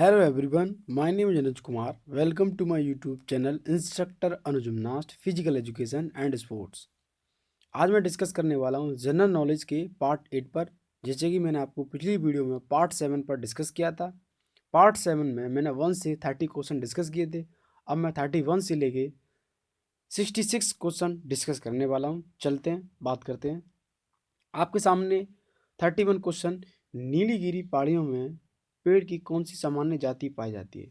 Hello everyone, my name is Anuj Kumar. Welcome to my YouTube channel Instructor Anuj Gymnast Physical Education and Sports. आज मैं discuss करने वाला हूँ general knowledge के part 8 पर। जैसे कि मैंने आपको पिछली वीडियो में पार्ट 7 पर डिस्कस किया था। पार्ट 7 में मैंने 1 से 30 क्वेश्चन डिस्कस किए थे। अब मैं 31 से लेके 66 क्वेश्चन डिस्कस करने वाला हूँ। चलते हैं, बात करते हैं। आपके सामने 31 क्वेश्चन, नीलगिरी पहाड़ियों में पेड़ की कौन सी सामान्य जाति पाई जाती है।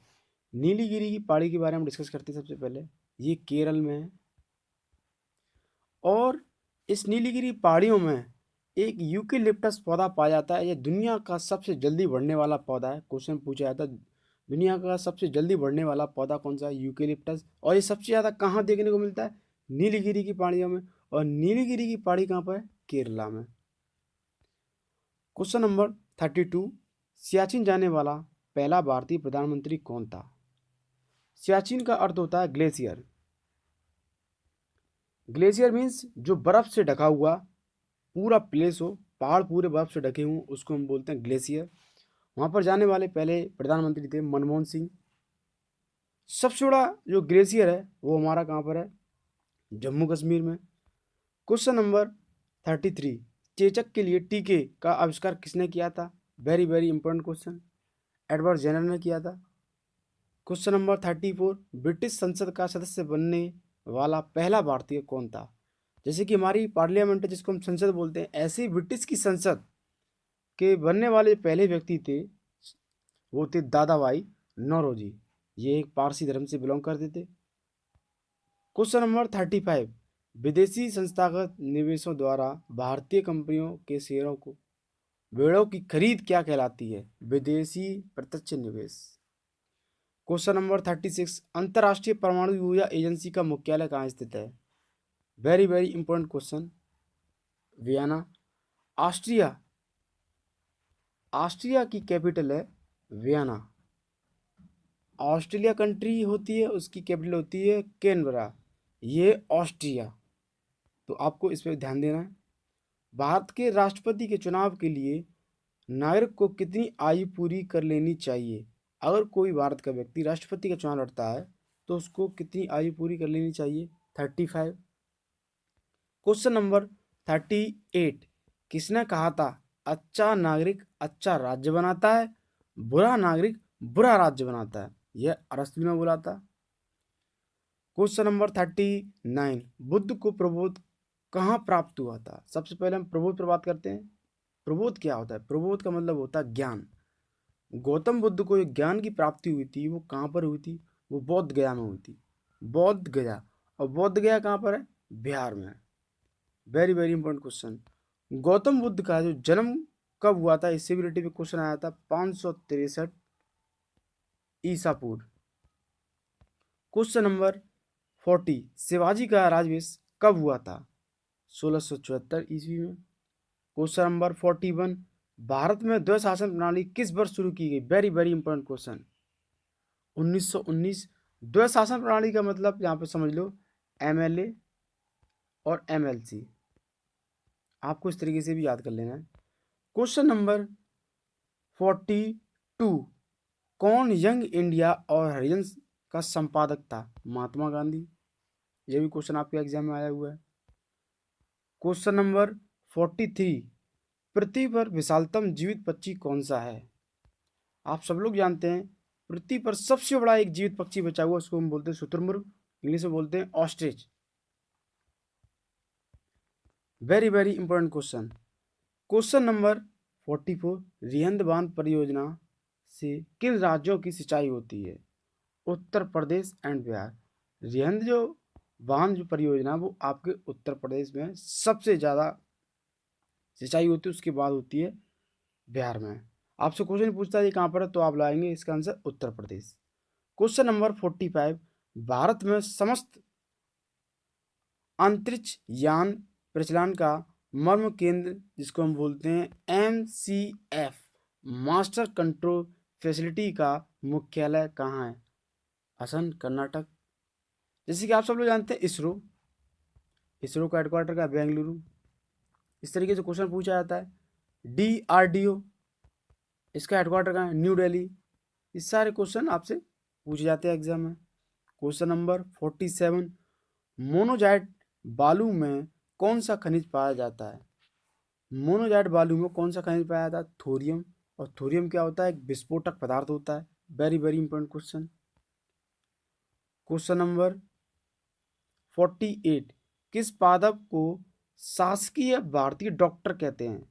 नीलगिरी की पहाड़ी के बारे में डिस्कस करते हैं। सबसे पहले ये केरल में है और इस नीलगिरी पहाड़ियों में एक यूकेलिप्टस पौधा पाया जाता है। यह दुनिया का सबसे जल्दी बढ़ने वाला पौधा है। क्वेश्चन पूछा जाता है दुनिया का सबसे जल्दी बढ़ने वाला पौधा कौन सा है, यूकेलिप्टस। और ये सबसे ज़्यादा कहाँ देखने को मिलता है, नीलगिरी की पहाड़ियों में। और नीलगिरी की पहाड़ी कहाँ पर है, केरला में। क्वेश्चन नंबर 32, सियाचिन जाने वाला पहला भारतीय प्रधानमंत्री कौन था। सियाचिन का अर्थ होता है ग्लेशियर। ग्लेशियर मीन्स जो बर्फ से ढका हुआ पूरा प्लेस हो, पहाड़ पूरे बर्फ से ढके हों, उसको हम बोलते हैं ग्लेशियर। वहाँ पर जाने वाले पहले प्रधानमंत्री थे मनमोहन सिंह। सबसे बड़ा जो ग्लेशियर है वो हमारा कहाँ पर है, जम्मू कश्मीर में। क्वेश्चन नंबर 33, चेचक के लिए टीके का आविष्कार किसने किया था। Very very important question, Edward Jenner ने किया था। क्वेश्चन नंबर 34, ब्रिटिश संसद का सदस्य बनने वाला पहला भारतीय कौन था। जैसे कि हमारी पार्लियामेंट है जिसको हम संसद बोलते हैं, ऐसे ही ब्रिटिश की संसद के बनने वाले पहले व्यक्ति थे, वो थे दादा भाई नौरोजी। ये एक पारसी धर्म से बिलोंग करते थे। क्वेश्चन नंबर 35, विदेशी संस्थागत निवेशों द्वारा भारतीय कंपनियों के शेयरों को बेड़ों की खरीद क्या कहलाती है, विदेशी प्रत्यक्ष निवेश। क्वेश्चन नंबर 36, अंतर्राष्ट्रीय परमाणु ऊर्जा एजेंसी का मुख्यालय कहाँ स्थित है। Very very important question, Vienna, Austria. Austria की कैपिटल है वियना। ऑस्ट्रेलिया कंट्री होती है, उसकी कैपिटल होती है कैनबरा। ये ऑस्ट्रिया। तो आपको इस पर ध्यान देना है। भारत के राष्ट्रपति के चुनाव के लिए नागरिक को कितनी आयु पूरी कर लेनी चाहिए। अगर कोई भारत का व्यक्ति राष्ट्रपति का चुनाव लड़ता है तो उसको कितनी आयु पूरी कर लेनी चाहिए, 35। क्वेश्चन नंबर 38, किसने कहा था अच्छा नागरिक अच्छा राज्य बनाता है, बुरा नागरिक बुरा राज्य बनाता है। यह अरस्तु ने बोला था। क्वेश्चन नंबर 39, बुद्ध को प्रबोध कहाँ प्राप्त हुआ था। सबसे पहले हम प्रबोध पर बात करते हैं। प्रबोध क्या होता है, प्रबोध का मतलब होता है ज्ञान। गौतम बुद्ध को एक ज्ञान की प्राप्ति हुई थी, वो कहाँ पर हुई थी, वो बोध गया में हुई थी। बोध गया, और बोध गया कहाँ पर है, बिहार में है। Very very important question, Gautam Buddha का जो जन्म कब हुआ था, इससे भी रिलेटेड क्वेश्चन आया था 563 ईसा पूर्व। क्वेश्चन नंबर 40, शिवाजी का राज्याभिषेक कब हुआ था, 1674 ईस्वी में। क्वेश्चन नंबर 41, भारत में द्वैध शासन प्रणाली किस वर्ष शुरू की गई। Very very important question, 1919। द्वैध शासन प्रणाली का मतलब यहाँ पे समझ लो एमएलए और एमएलसी, आपको इस तरीके से भी याद कर लेना है। क्वेश्चन नंबर 42, कौन यंग इंडिया और हरिजन का संपादक था, महात्मा गांधी। ये भी क्वेश्चन आपके एग्जाम में आया हुआ है। क्वेश्चन नंबर 43, पृथ्वी पर विशालतम जीवित पक्षी कौन सा है। आप सब लोग जानते हैं पृथ्वी पर सबसे बड़ा एक जीवित पक्षी बचा हुआ, उसको हम बोलते हैं शुतुरमुर्ग, इंग्लिश में बोलते हैं ostrich. Very very important question. Question number 44, Rihand बांध परियोजना से किन राज्यों की सिंचाई होती है, उत्तर प्रदेश एंड बिहार। रिहंद जो बांध जो परियोजना वो आपके उत्तर प्रदेश में सबसे ज़्यादा सिंचाई होती है, उसके बाद होती है बिहार में। आपसे क्वेश्चन पूछता है ये कहाँ पर है, तो आप लाएंगे इसका answer Uttar Pradesh. Question number 45, Bharat में समस्त अंतरिक्ष यान परिचालन का मर्म केंद्र जिसको हम बोलते हैं MCF मास्टर कंट्रोल फैसिलिटी का मुख्यालय कहाँ है, असम कर्नाटक। जैसे कि आप सब लोग जानते हैं इसरो, इसरो का हेडक्वार्टर का बेंगलुरु। इस तरीके से क्वेश्चन पूछा जाता है। DRDO, इसका हेडक्वार्टर कहाँ है, न्यू दिल्ली। ये सारे क्वेश्चन आपसे पूछे जाते हैं एग्जाम में। क्वेश्चन नंबर 47, मोनोजाइट बालू में कौन सा खनिज पाया जाता है? मोनोजाइट बालू में कौन सा खनिज पाया जाता है? थोरियम। और थोरियम क्या होता है? एक विस्फोटक पदार्थ होता है। Very very important question. Question number 48, किस पादप को शासकीय भारतीय डॉक्टर कहते हैं?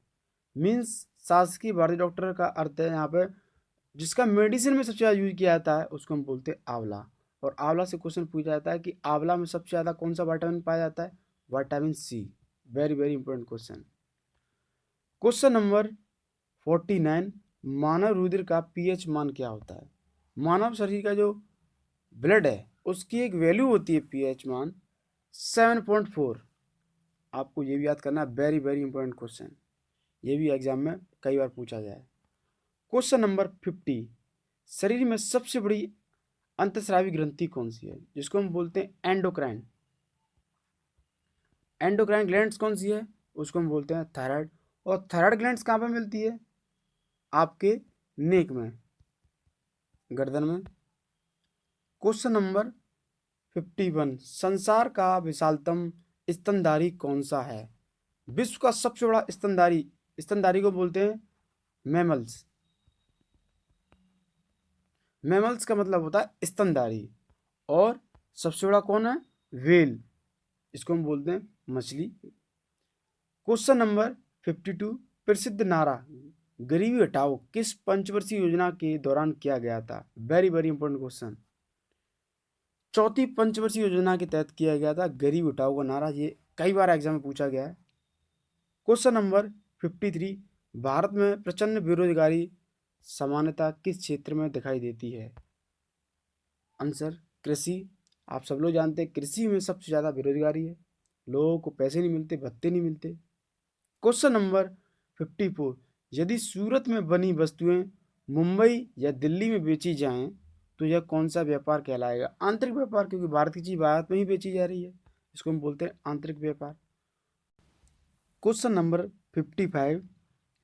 मीन्स शासकीय भारतीय डॉक्टर का अर्थ है यहाँ पे जिसका मेडिसिन में सबसे ज़्यादा यूज किया जाता है उसको हम बोलते हैं आंवला। और आंवला से क्वेश्चन पूछा जाता है कि आंवला में सबसे ज़्यादा कौन सा विटामिन पाया जाता है? Vitamin C. Very very important question. Question number 49, मानव रुधिर का पीएच मान क्या होता है? मानव शरीर का जो ब्लड है उसकी एक वैल्यू होती है पीएच मान 7.4। आपको ये भी याद करना है। वेरी वेरी इंपॉर्टेंट क्वेश्चन, ये भी एग्जाम में कई बार पूछा गया है। क्वेश्चन नंबर 50, शरीर में सबसे बड़ी अंतःस्रावी ग्रंथि कौन सी है? जिसको हम बोलते हैं एंडोक्राइन। एंडोक्राइन ग्लैंड्स कौन सी है? उसको हम बोलते हैं थायराइड। और थायराइड ग्लैंड्स कहाँ पर मिलती है? आपके नेक में, गर्दन में। क्वेश्चन नंबर 51, संसार का विशालतम स्तनधारी कौन सा है? विश्व का सबसे बड़ा स्तनधारी, स्तनधारी को बोलते हैं मैमल्स। मैमल्स का मतलब होता है स्तनधारी। और सबसे बड़ा कौन है? व्हेल, इसको हम बोलते हैं मछली। क्वेश्चन नंबर 52, प्रसिद्ध नारा गरीबी हटाओ किस पंचवर्षीय योजना के दौरान किया गया था? Very very important question. चौथी पंचवर्षीय योजना के तहत किया गया था गरीबी हटाओ का नारा। ये कई बार एग्जाम में पूछा गया है। क्वेश्चन नंबर 53, भारत में प्रचंड बेरोजगारी सामान्यतः किस क्षेत्र में दिखाई देती है? आंसर कृषि। आप सब लोग जानते हैं कृषि में सबसे ज़्यादा बेरोजगारी है, लोगों को पैसे नहीं मिलते, भत्ते नहीं मिलते। क्वेश्चन नंबर 54, यदि सूरत में बनी वस्तुएं मुंबई या दिल्ली में बेची जाएं तो यह कौन सा व्यापार कहलाएगा? आंतरिक व्यापार, क्योंकि भारत की चीज भारत में ही बेची जा रही है, इसको हम बोलते हैं आंतरिक व्यापार। क्वेश्चन नंबर 55,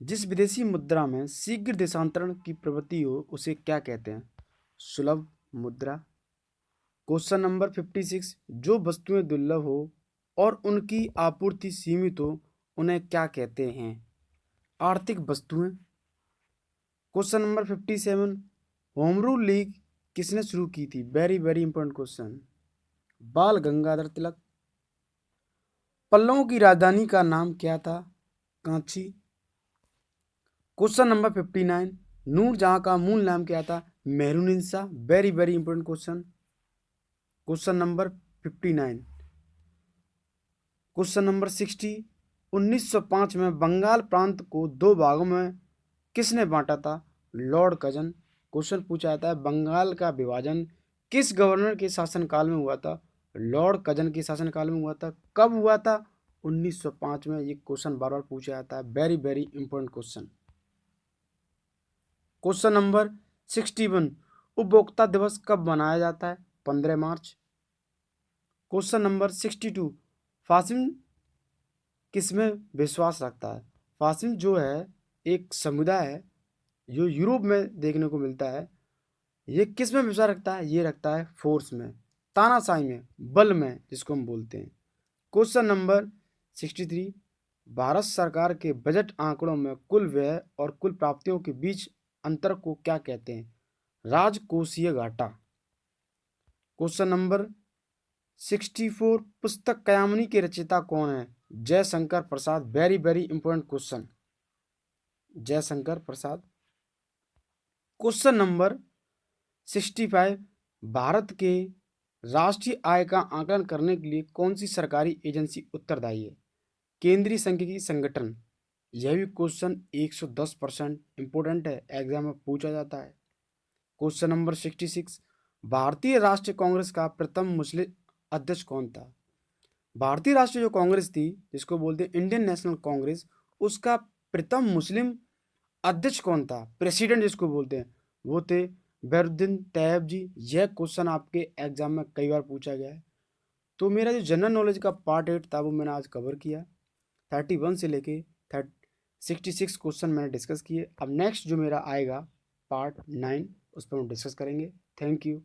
जिस विदेशी मुद्रा में शीघ्र देशांतरण की प्रवृत्ति हो उसे क्या कहते हैं? सुलभ मुद्रा। क्वेश्चन नंबर 56, जो वस्तुएं दुर्लभ हो और उनकी आपूर्ति सीमित हो उन्हें क्या कहते हैं? आर्थिक वस्तुएं। Question number 57, home rule league किसने शुरू की थी? Very very important question. बाल गंगाधर तिलक। पल्लवों की राजधानी का नाम क्या था? कांची। क्वेश्चन नंबर 59, नूरजहां का मूल नाम क्या था? Mehrunnisa. Very very important question. Question number 59। Question number 60, 1905 में बंगाल प्रांत को दो भागों में किसने बांटा था? Lord cousin. क्वेश्चन पूछा जाता है बंगाल का विभाजन किस गवर्नर के शासनकाल में हुआ था? लॉर्ड कजन के शासनकाल में हुआ था। कब हुआ था? 1905 में। ये क्वेश्चन बार बार पूछा जाता है। Very very important question. Question number 61, उपभोक्ता दिवस कब मनाया जाता है? 15 मार्च। क्वेश्चन नंबर 62, फासिज्म किसमें विश्वास रखता है? फासिज्म जो है एक समुदाय है जो यूरोप में देखने को मिलता है। ये किस में विश्वास रखता है? ये रखता है फोर्स में, तानाशाही में, बल में, जिसको हम बोलते हैं। क्वेश्चन नंबर 63, भारत सरकार के बजट आंकड़ों में कुल व्यय और कुल प्राप्तियों के बीच अंतर को क्या कहते हैं? राजकोषीय घाटा। क्वेश्चन नंबर 64, पुस्तक कयामनी के रचयिता कौन है? Jaishankar Prasad. Very very important question, Jaishankar Prasad. Question number 65, Bharat के राष्ट्रीय आय का आकलन करने के लिए कौन सी सरकारी एजेंसी उत्तरदायी है? केंद्रीय सांख्यिकी संगठन। यह भी क्वेश्चन 110% इंपॉर्टेंट है, एग्जाम में पूछा जाता है। क्वेश्चन नंबर 66, भारतीय राष्ट्रीय कांग्रेस का प्रथम मुस्लिम अध्यक्ष कौन था? भारतीय राष्ट्रीय जो कांग्रेस थी, जिसको बोलते हैं इंडियन नेशनल कांग्रेस, उसका प्रथम मुस्लिम अध्यक्ष कौन था? प्रेसिडेंट जिसको बोलते हैं, वो थे बैरुद्दीन तैयब जी। यह क्वेश्चन आपके एग्जाम में कई बार पूछा गया है। तो मेरा जो जनरल नॉलेज का पार्ट 8 था वो मैंने आज कवर किया। 31 से लेके 66 क्वेश्चन मैंने डिस्कस किए। अब नेक्स्ट जो मेरा आएगा पार्ट 9, उस पर हम डिस्कस करेंगे। Thank you.